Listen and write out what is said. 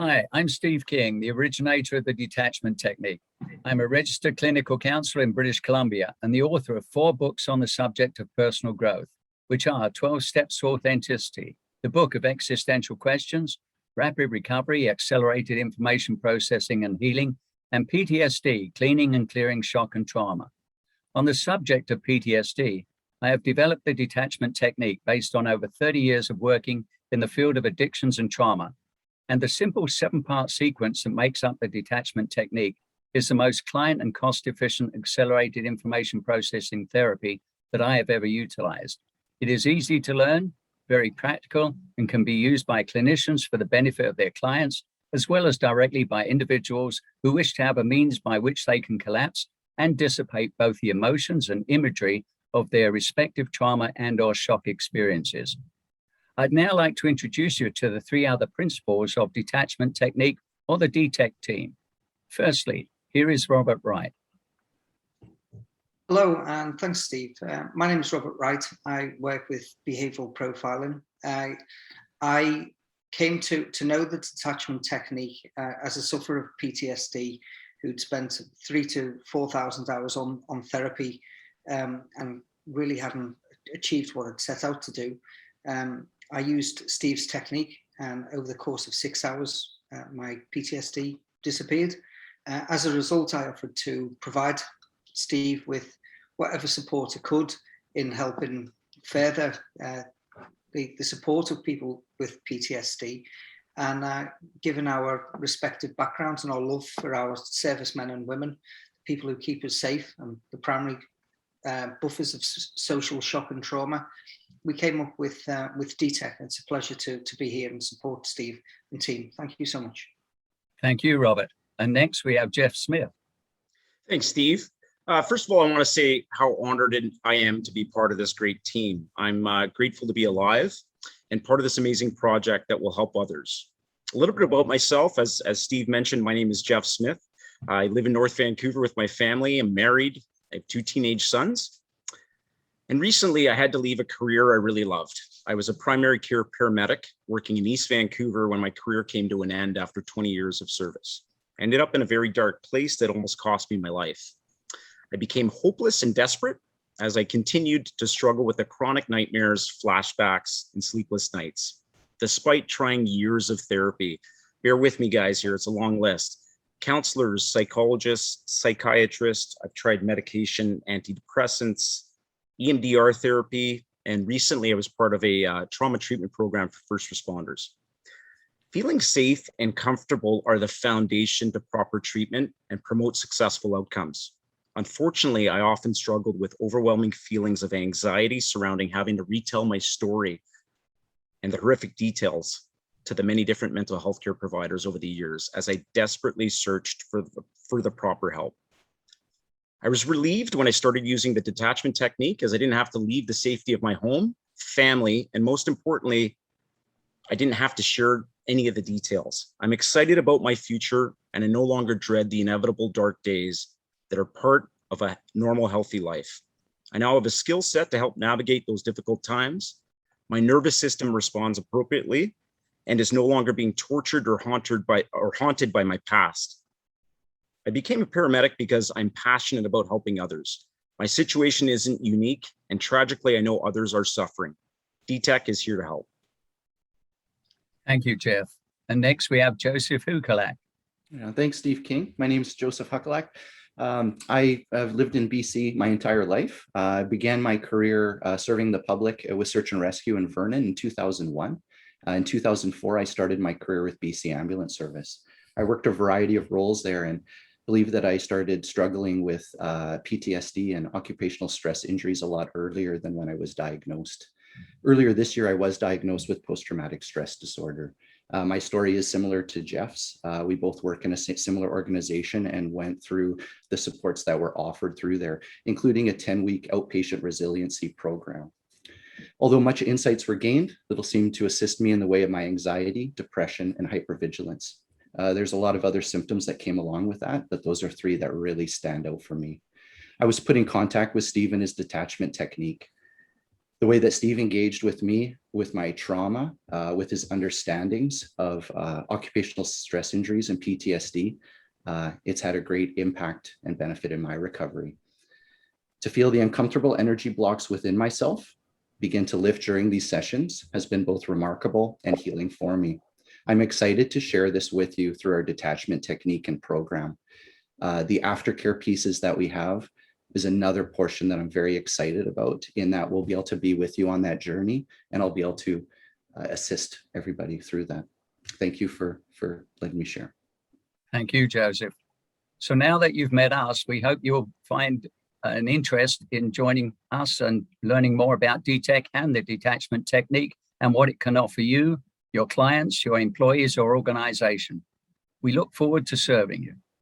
Hi, I'm Steve King, the originator of the detachment technique. I'm a registered clinical counselor in British Columbia and the author of 4 books on the subject of personal growth, which are 12 Steps to Authenticity, the Book of Existential Questions, Rapid Recovery, Accelerated Information Processing and Healing, and PTSD, Cleaning and Clearing Shock and Trauma. On the subject of PTSD, I have developed the detachment technique based on over 30 years of working in the field of addictions and trauma. And the simple 7-part sequence that makes up the detachment technique is the most client and cost-efficient accelerated information processing therapy that I have ever utilized. It is easy to learn, very practical, and can be used by clinicians for the benefit of their clients, as well as directly by individuals who wish to have a means by which they can collapse and dissipate both the emotions and imagery of their respective trauma and/or shock experiences. I'd now like to introduce you to the 3 other principles of detachment technique or the DTech team. Firstly, here is Robert Wright. Hello, and thanks, Steve. My name is Robert Wright. I work with behavioral profiling. I came to know the detachment technique as a sufferer of PTSD who'd spent 3,000 to 4,000 hours on therapy and really hadn't achieved what I'd set out to do. I used Steve's technique, and over the course of 6 hours, my PTSD disappeared. As a result, I offered to provide Steve with whatever support I could in helping further the support of people with PTSD. And given our respective backgrounds and our love for our servicemen and women, people who keep us safe and the primary buffers of social shock and trauma, we came up with DTech. It's a pleasure to be here and support Steve and team. Thank you so much. Thank you, Robert. And next we have Jeff Smith. Thanks, Steve. First of all, I want to say how honored I am to be part of this great team. I'm grateful to be alive and part of this amazing project that will help others. A little bit about myself, as Steve mentioned, my name is Jeff Smith. I live in North Vancouver with my family. I'm married. I have 2 teenage sons. And recently I had to leave a career I really loved. I was a primary care paramedic working in East Vancouver when my career came to an end after 20 years of service. I ended up in a very dark place that almost cost me my life. I became hopeless and desperate as I continued to struggle with the chronic nightmares, flashbacks, and sleepless nights. Despite trying years of therapy, bear with me guys here, it's a long list. Counselors, psychologists, psychiatrists, I've tried medication, antidepressants, EMDR therapy, and recently I was part of a trauma treatment program for first responders. Feeling safe and comfortable are the foundation to proper treatment and promote successful outcomes. Unfortunately, I often struggled with overwhelming feelings of anxiety surrounding having to retell my story and the horrific details to the many different mental health care providers over the years as I desperately searched for the proper help. I was relieved when I started using the detachment technique as I didn't have to leave the safety of my home, family, and most importantly, I didn't have to share any of the details. I'm excited about my future and I no longer dread the inevitable dark days that are part of a normal, healthy life. I now have a skill set to help navigate those difficult times. My nervous system responds appropriately and is no longer being tortured or haunted by my past. I became a paramedic because I'm passionate about helping others. My situation isn't unique, and tragically, I know others are suffering. DTech is here to help. Thank you, Jeff. And next we have Joseph Huculak. Thanks, Steve King. My name is Joseph Huculak. I have lived in BC my entire life. I began my career serving the public with search and rescue in Vernon in 2001. In 2004, I started my career with BC Ambulance Service. I worked a variety of roles there and believe that I started struggling with PTSD and occupational stress injuries a lot earlier than when I was diagnosed. Earlier this year, I was diagnosed with post-traumatic stress disorder. My story is similar to Jeff's. We both work in a similar organization and went through the supports that were offered through there, including a 10-week outpatient resiliency program. Although much insights were gained, little seemed to assist me in the way of my anxiety, depression, and hypervigilance. There's a lot of other symptoms that came along with that, but those are 3 that really stand out for me. I was put in contact with Steve and his detachment technique. The way that Steve engaged with me, with my trauma, with his understandings of occupational stress injuries and PTSD, it's had a great impact and benefit in my recovery. To feel the uncomfortable energy blocks within myself begin to lift during these sessions has been both remarkable and healing for me. I'm excited to share this with you through our detachment technique and program. The aftercare pieces that we have is another portion that I'm very excited about, in that we'll be able to be with you on that journey, and I'll be able to assist everybody through that. Thank you for letting me share. Thank you, Joseph. So now that you've met us, we hope you'll find an interest in joining us and learning more about DTech and the detachment technique and what it can offer you, your clients, your employees, or organization. We look forward to serving you.